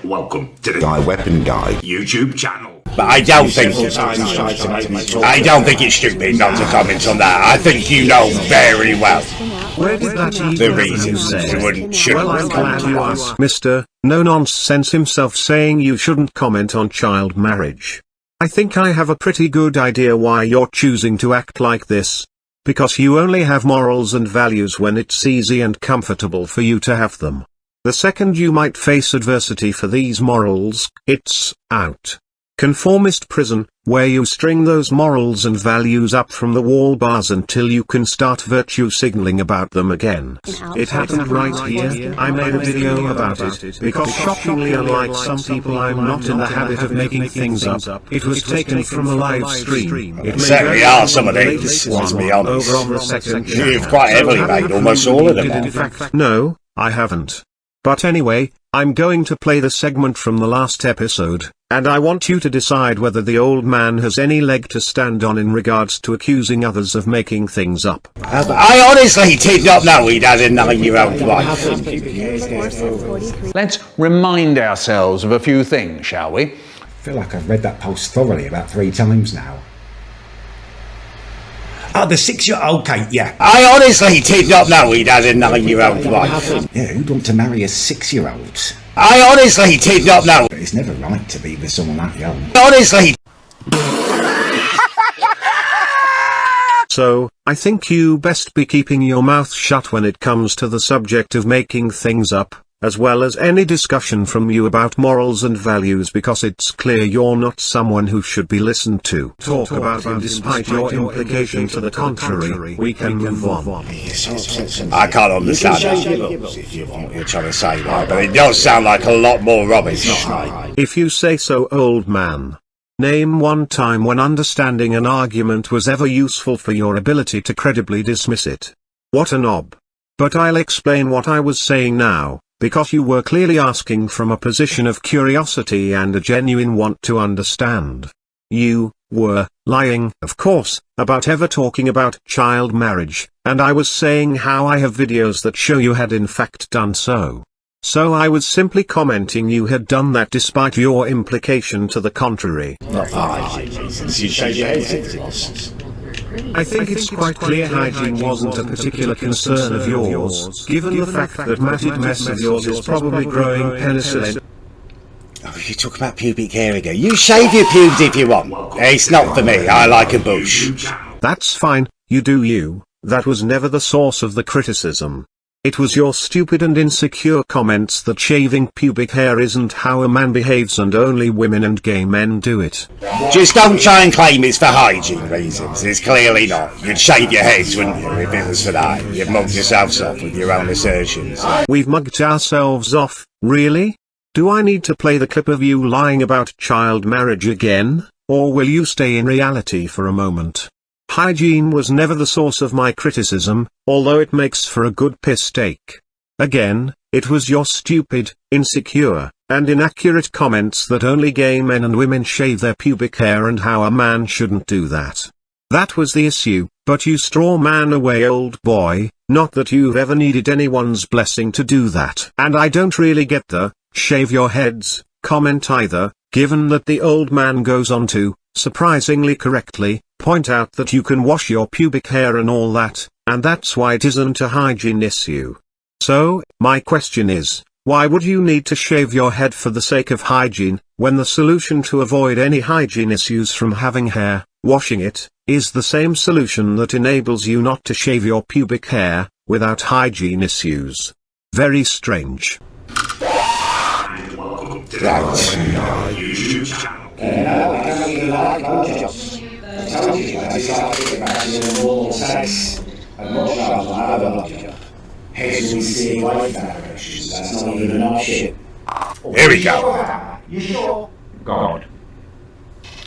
welcome to the Guy Weapon Guy YouTube channel. But I don't think it's stupid not to comment on that. I think you know very well Where did that the reasons we wouldn't shoot. Well, I'm glad you asked. Mr. No Nonsense himself saying you shouldn't comment on child marriage. I think I have a pretty good idea why you're choosing to act like this. Because you only have morals and values when it's easy and comfortable for you to have them. The second you might face adversity for these morals, it's out. Conformist prison, where you string those morals and values up from the wall bars until you can start virtue signaling about them again. It happened right here. I made a video about it, because shockingly unlike some people I'm not in the habit of making things up. It was taken from a live stream. It Certainly are some of these, let's be honest. You've quite heavily made almost all of them. In fact, no, I haven't. But anyway, I'm going to play the segment from the last episode, and I want you to decide whether the old man has any leg to stand on in regards to accusing others of making things up. I honestly did not know he'd had a 9-year-old wife. Let's remind ourselves of a few things, shall we? I feel like I've read that post thoroughly about 3 times now. Oh, the 6-year-old, okay, yeah. I honestly did not know he'd had a 9-year-old wife. Yeah, who'd want to marry a 6-year-old? I honestly did not know. But it's never right to be with someone that young. Honestly. So, I think you best be keeping your mouth shut when it comes to the subject of making things up, as well as any discussion from you about morals and values, because it's clear you're not someone who should be listened to. Talk about him despite your implication to the contrary. We can move on. I can't understand what you're trying to say, right? But it does sound like a lot more rubbish. If you say so, old man. Name one time when understanding an argument was ever useful for your ability to credibly dismiss it. What a knob. But I'll explain what I was saying now, because you were clearly asking from a position of curiosity and a genuine want to understand. You were lying, of course, about ever talking about child marriage, and I was saying how I have videos that show you had in fact done so. So I was simply commenting you had done that despite your implication to the contrary. I think it's quite clear hygiene wasn't a particular concern of yours, given the fact that matted mess of yours is probably growing penicillin. Oh, you talk about pubic hair again. You shave your pubes if you want. It's not for me. I like a bush. That's fine, you do you. That was never the source of the criticism. It was your stupid and insecure comments that shaving pubic hair isn't how a man behaves and only women and gay men do it. Just don't try and claim it's for hygiene reasons. It's clearly not. You'd shave your heads, wouldn't you, if it was for that? You've mugged yourselves off with your own assertions. We've mugged ourselves off, really? Do I need to play the clip of you lying about child marriage again, or will you stay in reality for a moment? Hygiene was never the source of my criticism, although it makes for a good piss take. Again, it was your stupid, insecure, and inaccurate comments that only gay men and women shave their pubic hair and how a man shouldn't do that. That was the issue, but you straw man away, old boy, not that you've ever needed anyone's blessing to do that. And I don't really get the shave your heads comment either, given that the old man goes on to, surprisingly correctly, point out that you can wash your pubic hair and all that, and that's why it isn't a hygiene issue. So, my question is, why would you need to shave your head for the sake of hygiene, when the solution to avoid any hygiene issues from having hair, washing it, is the same solution that enables you not to shave your pubic hair, without hygiene issues? Very strange. Here we go. You sure? God.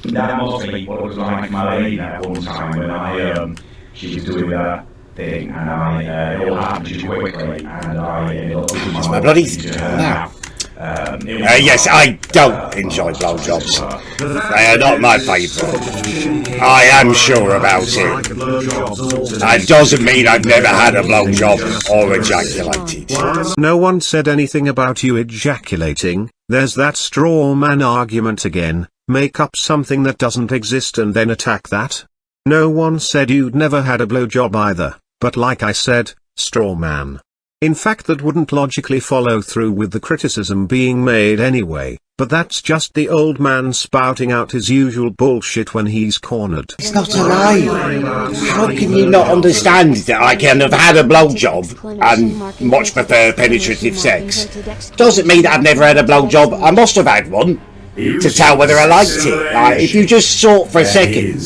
That must be what it was like my lady at one time when she was doing that thing and it all happened too quickly and I ended up with my bloody now. Yes, I don't enjoy blowjobs. They are not my favourite. I am sure about it. That doesn't mean I've never had a blowjob or ejaculated. No one said anything about you ejaculating. There's that straw man argument again, make up something that doesn't exist and then attack that. No one said you'd never had a blowjob either, but like I said, straw man. In fact, that wouldn't logically follow through with the criticism being made anyway, but that's just the old man spouting out his usual bullshit when he's cornered. It's not a lie. How can you not understand that I can have had a blowjob and much prefer penetrative sex? Doesn't mean that I've never had a blowjob. I must have had one to tell whether I liked it. Like, if you just thought for a second,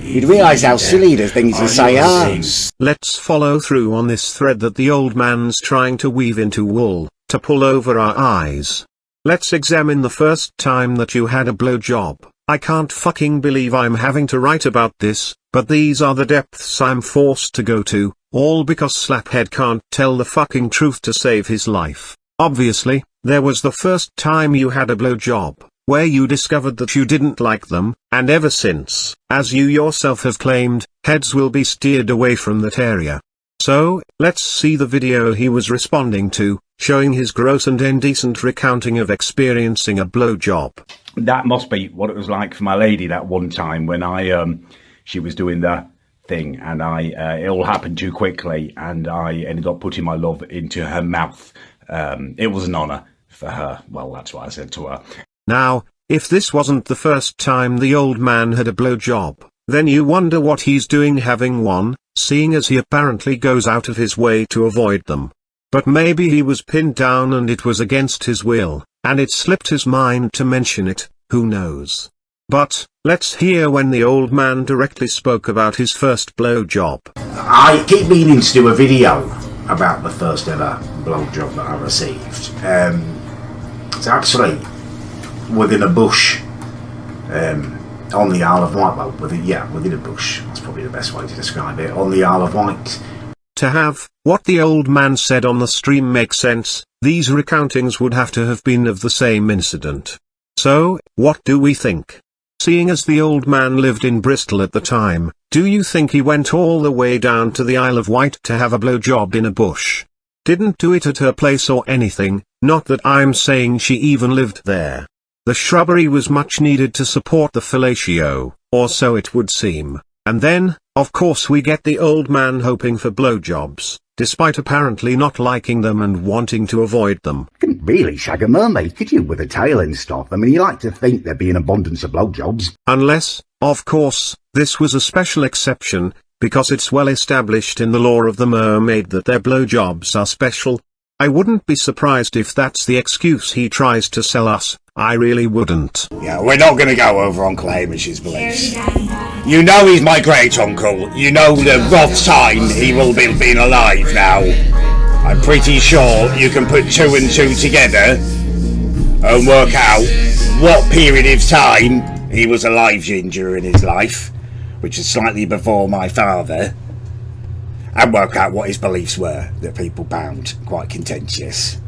you'd realise how silly the things you say are. Let's follow through on this thread that the old man's trying to weave into wool, to pull over our eyes. Let's examine the first time that you had a blowjob. I can't fucking believe I'm having to write about this, but these are the depths I'm forced to go to, all because Slaphead can't tell the fucking truth to save his life. Obviously, there was the first time you had a blowjob, where you discovered that you didn't like them, and ever since, as you yourself have claimed, heads will be steered away from that area. So, let's see the video he was responding to, showing his gross and indecent recounting of experiencing a blowjob. That must be what it was like for my lady that one time when she was doing the thing, and it all happened too quickly, and I ended up putting my love into her mouth. It was an honour for her. Well, that's what I said to her. Now, if this wasn't the first time the old man had a blowjob, then you wonder what he's doing having one, seeing as he apparently goes out of his way to avoid them. But maybe he was pinned down and it was against his will, and it slipped his mind to mention it, who knows. But, let's hear when the old man directly spoke about his first blowjob. I keep meaning to do a video about the first ever blowjob that I received. It's actually within a bush, on the Isle of Wight. Well, within a bush. That's probably the best way to describe it. On the Isle of Wight. To have what the old man said on the stream make sense, these recountings would have to have been of the same incident. So, what do we think? Seeing as the old man lived in Bristol at the time, do you think he went all the way down to the Isle of Wight to have a blowjob in a bush? Didn't do it at her place or anything, not that I'm saying she even lived there. The shrubbery was much needed to support the fellatio, or so it would seem. And then, of course, we get the old man hoping for blowjobs, despite apparently not liking them and wanting to avoid them. Couldn't really shag a mermaid, could you, with a tail and stuff? I mean, you like to think there'd be an abundance of blowjobs. Unless, of course, this was a special exception, because it's well established in the lore of the mermaid that their blowjobs are special. I wouldn't be surprised if that's the excuse he tries to sell us. I really wouldn't. Yeah, we're not going to go over Uncle Hamish's beliefs. You know he's my great-uncle. You know the rough time he will be being alive now. I'm pretty sure you can put two and two together and work out what period of time he was alive during his life, which is slightly before my father, and work out what his beliefs were that people found quite contentious.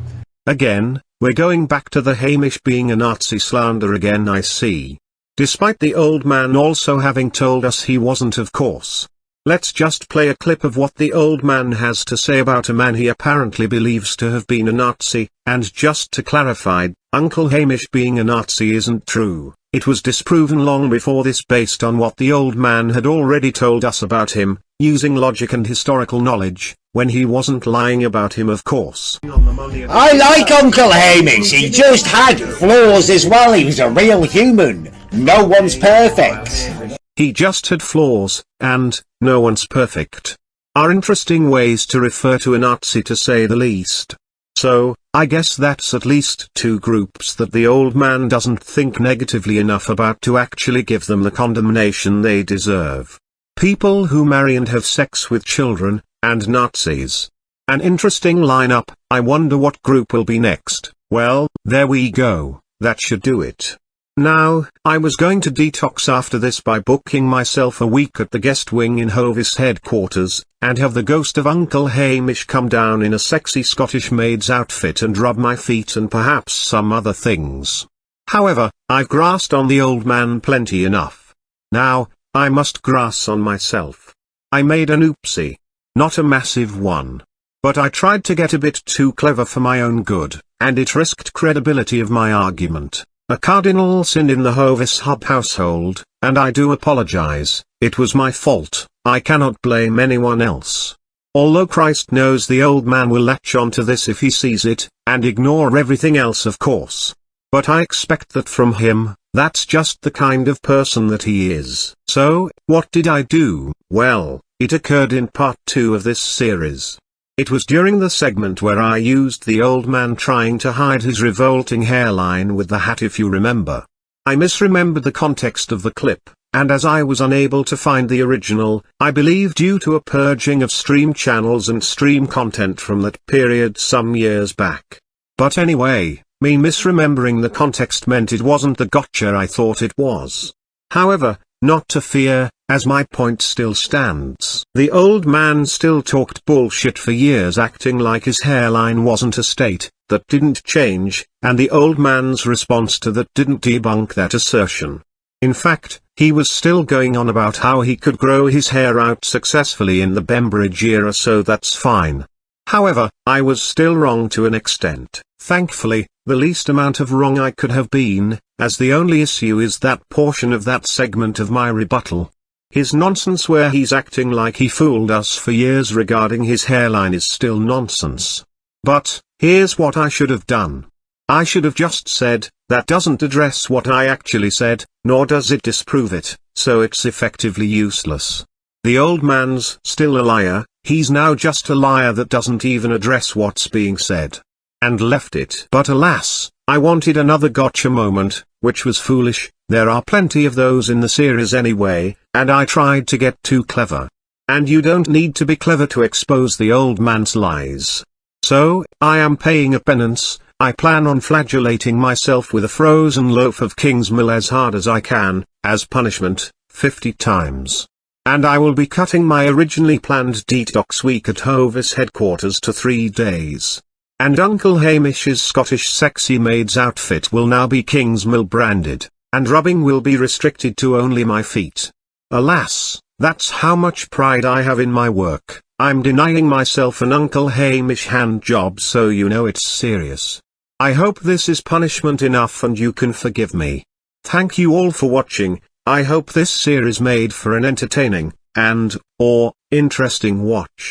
Again, we're going back to the Hamish being a Nazi slander again, I see. Despite the old man also having told us he wasn't, of course. Let's just play a clip of what the old man has to say about a man he apparently believes to have been a Nazi, and just to clarify, Uncle Hamish being a Nazi isn't true. It was disproven long before this based on what the old man had already told us about him, using logic and historical knowledge, when he wasn't lying about him, of course. I like Uncle Hamish, he just had flaws as well, he was a real human. No one's perfect. He just had flaws, and no one's perfect. Are interesting ways to refer to a Nazi, to say the least. So, I guess that's at least two groups that the old man doesn't think negatively enough about to actually give them the condemnation they deserve. People who marry and have sex with children, and Nazis. An interesting lineup. I wonder what group will be next. Well, there we go, that should do it. Now, I was going to detox after this by booking myself a week at the guest wing in Hovis headquarters, and have the ghost of Uncle Hamish come down in a sexy Scottish maid's outfit and rub my feet and perhaps some other things. However, I've grassed on the old man plenty enough. Now, I must grass on myself. I made an oopsie. Not a massive one. But I tried to get a bit too clever for my own good, and it risked credibility of my argument. A cardinal sin in the HovisHub household, and I do apologize. It was my fault. I cannot blame anyone else. Although Christ knows the old man will latch onto this if he sees it, and ignore everything else of course. But I expect that from him. That's just the kind of person that he is. So, what did I do? Well, it occurred in part 2 of this series. It was during the segment where I used the old man trying to hide his revolting hairline with the hat, if you remember. I misremembered the context of the clip, and as I was unable to find the original, I believe due to a purging of stream channels and stream content from that period some years back. But anyway, me misremembering the context meant it wasn't the gotcha I thought it was. However, not to fear, as my point still stands. The old man still talked bullshit for years, acting like his hairline wasn't a state that didn't change, and the old man's response to that didn't debunk that assertion. In fact, he was still going on about how he could grow his hair out successfully in the Bembridge era, so that's fine. However, I was still wrong to an extent. Thankfully, the least amount of wrong I could have been, as the only issue is that portion of that segment of my rebuttal. His nonsense where he's acting like he fooled us for years regarding his hairline is still nonsense. But, here's what I should have done. I should have just said, that doesn't address what I actually said, nor does it disprove it, so it's effectively useless. The old man's still a liar, he's now just a liar that doesn't even address what's being said. And left it. But alas, I wanted another gotcha moment, which was foolish. There are plenty of those in the series anyway, and I tried to get too clever. And you don't need to be clever to expose the old man's lies. So, I am paying a penance. I plan on flagellating myself with a frozen loaf of Kingsmill as hard as I can, as punishment, 50 times. And I will be cutting my originally planned detox week at Hovis headquarters to 3 days. And Uncle Hamish's Scottish sexy maid's outfit will now be Kingsmill branded, and rubbing will be restricted to only my feet. Alas, that's how much pride I have in my work. I'm denying myself an Uncle Hamish hand job, so you know it's serious. I hope this is punishment enough and you can forgive me. Thank you all for watching. I hope this series made for an entertaining, and/or interesting watch.